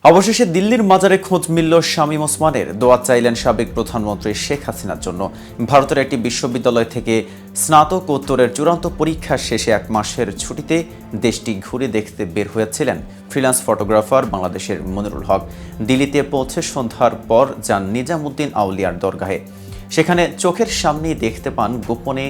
অবশেষে দিল্লির মাজারে খোঁজ মিলল শামীম ওসমানের। দোয়া চাইলেন সাবেক প্রধানমন্ত্রী শেখ হাসিনার জন্য। ভারতের একটি বিশ্ববিদ্যালয় থেকে স্নাতকোত্তরের চূড়ান্ত পরীক্ষা শেষে 1 মাসের ছুটিতে দেশটি ঘুরে দেখতে বের হয়েছিলেন ফ্রিল্যান্স ফটোগ্রাফার বাংলাদেশের মনিরুল হক। দিল্লিতে পৌঁছে সন্ধ্যার পর যান নিজামুদ্দিন আউলিয়ার দরগাহে। সেখানে চোখের সামনেই দেখতে পান গোপনে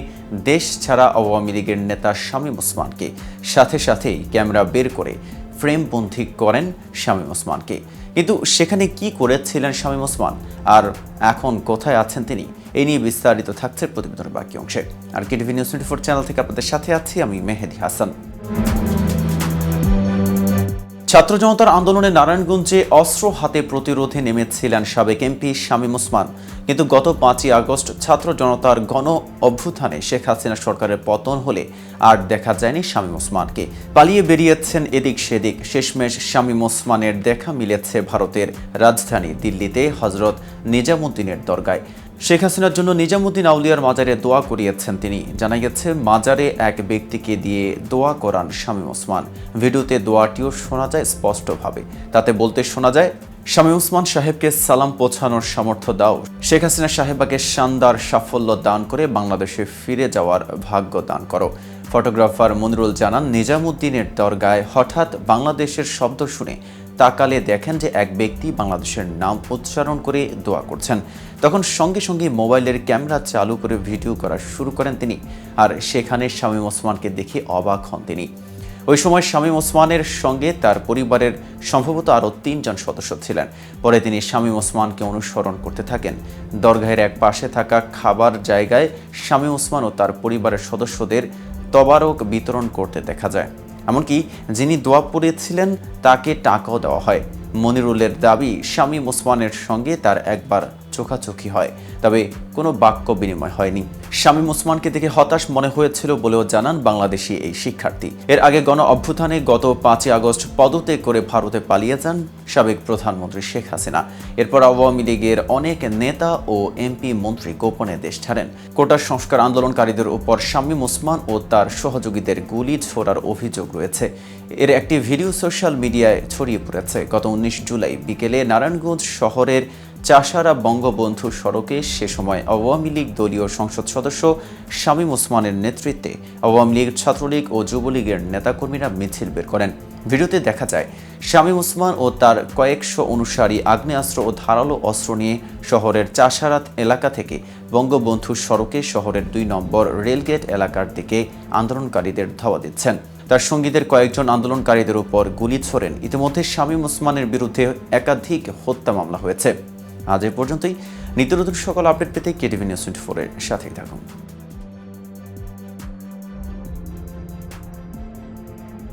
দেশ ছাড়া আওয়ামী লীগের নেতা শামীম ওসমানকে। সাথে সাথেই ক্যামেরা বের করে ফ্রেমবন্দি করেন শামীম ওসমানকে। কিন্তু সেখানে কি করেছিলেন শামীম ওসমান, আর এখন কোথায় আছেন তিনি, এই নিয়ে বিস্তারিত থাকছে প্রতিবেদনের বাকি অংশে। আর কেটিভি নিউজ 24 চ্যানেল থেকে আপনাদের সাথে আছি আমি মেহেদি হাসান। ছাত্র জনতার আন্দোলনে নারায়ণগঞ্জে অস্ত্র হাতে প্রতিরোধে নেমেছিলেন সাবেক এমপি শামীম ওসমান। কিন্তু গত 5ই আগস্ট ছাত্র জনতার গণ অভ্যুত্থানে শেখ হাসিনা সরকারের পতন হলে আর দেখা যায়নি শামীম ওসমানকে। পালিয়ে বেরিয়েছেন এদিক সেদিক। শেষমেশ শামীম ওসমানের দেখা মিলেছে ভারতের রাজধানী দিল্লিতে হজরত নিজামুদ্দিনের দরগায়। শেখ হাসিনার জন্য নিজামুদ্দিন আউলিয়ার মাজারে দোয়া করিয়েছেন তিনি। জানা গেছে মাজারে এক ব্যক্তিকে দিয়ে দোয়া করান শামীম ওসমান। ভিডিওতে দোয়াটিও শোনা যায় স্পষ্টভাবে। তাতে বলতে শোনা যায়, শামীম ওসমান সাহেবকে সালাম পৌঁছানোর সামর্থ্য দাও, শেখ হাসিনা সাহেবাকে শানদার সাফল্য দান করে বাংলাদেশে ফিরে যাওয়ার ভাগ্য দান করো। ফটোগ্রাফার মনিরুল জানান, নিজামুদ্দিনের দরগায় হঠাৎ বাংলাদেশের শব্দ শুনে তাকালে দেখেন যে এক ব্যক্তি বাংলাদেশের নাম উচ্চারণ করে দোয়া করছেন। তখন সঙ্গে সঙ্গে মোবাইলের ক্যামেরা চালু করে ভিডিও করা শুরু করেন তিনি। আর সেখানে শামীম ওসমানকে দেখে অবাক হন তিনি। ওই সময় শামীম ওসমানের সঙ্গে তার পরিবারের সম্ভবত আরও 3 জন সদস্য ছিলেন। পরে তিনি শামীম ওসমানকে অনুসরণ করতে থাকেন। দরগাহের এক পাশে থাকা খাবার জায়গায় শামীম ওসমান ও তার পরিবারের সদস্যদের তবারক বিতরণ করতে দেখা যায়। এমনকি যিনি দোয়া পড়েছিলেন তাকে টাকাও দেওয়া হয়। মনিরুলের দাবি, শামীম ওসমানের সঙ্গে তার একবার চোখাচোখি হয়, তবে কোনো বাক্য বিনিময় হয়নি। শামীম ওসমানকে দেখে হতাশ মনে হয়েছিল বলেও জানান বাংলাদেশি এই শিক্ষার্থী। এর আগে গণ অভ্যুত্থানে গত 5ই আগস্ট পদত্যাগ করে ভারতে পালিয়ে যান সাবেক প্রধানমন্ত্রী শেখ হাসিনা। এরপর আওয়ামী লীগের অনেক নেতা ও এমপি মন্ত্রী গোপনে দেশ ছাড়েন। কোটা সংস্কার আন্দোলনকারীদের উপর শামীম ওসমান ও তার সহযোগীদের গুলি ছোড়ার অভিযোগ রয়েছে। এর একটি ভিডিও সোশ্যাল মিডিয়ায় ছড়িয়ে পড়েছে। গত 19 জুলাই বিকেলে নারায়ণগঞ্জ শহরের চাষারা বঙ্গবন্ধু সড়কে সে সময় আওয়ামী লীগ দলীয় সংসদ সদস্য শামীম ওসমানের নেতৃত্বে আওয়ামী লীগ, ছাত্রলীগ ও যুবলীগের নেতাকর্মীরা মিছিল বের করেন। ভিডিওতে দেখা যায় শামীম ওসমান ও তার কয়েকশো অনুসারী আগ্নেয়াস্ত্র ও ধারালো অস্ত্র নিয়ে শহরের চাষারাত এলাকা থেকে বঙ্গবন্ধু সড়কে শহরের 2 নম্বর রেলগেট এলাকার দিকে আন্দোলনকারীদের ধাওয়া দিচ্ছেন। তার সঙ্গীদের কয়েকজন আন্দোলনকারীদের উপর গুলি ছোড়েন। ইতিমধ্যে শামীম ওসমানের বিরুদ্ধে একাধিক হত্যা মামলা হয়েছে। আজ এ পর্যন্তই। নিত্য নতুন সকল আপডেট পেতে কেটিভি নিউজ 24 এর সাথেই থাকুন।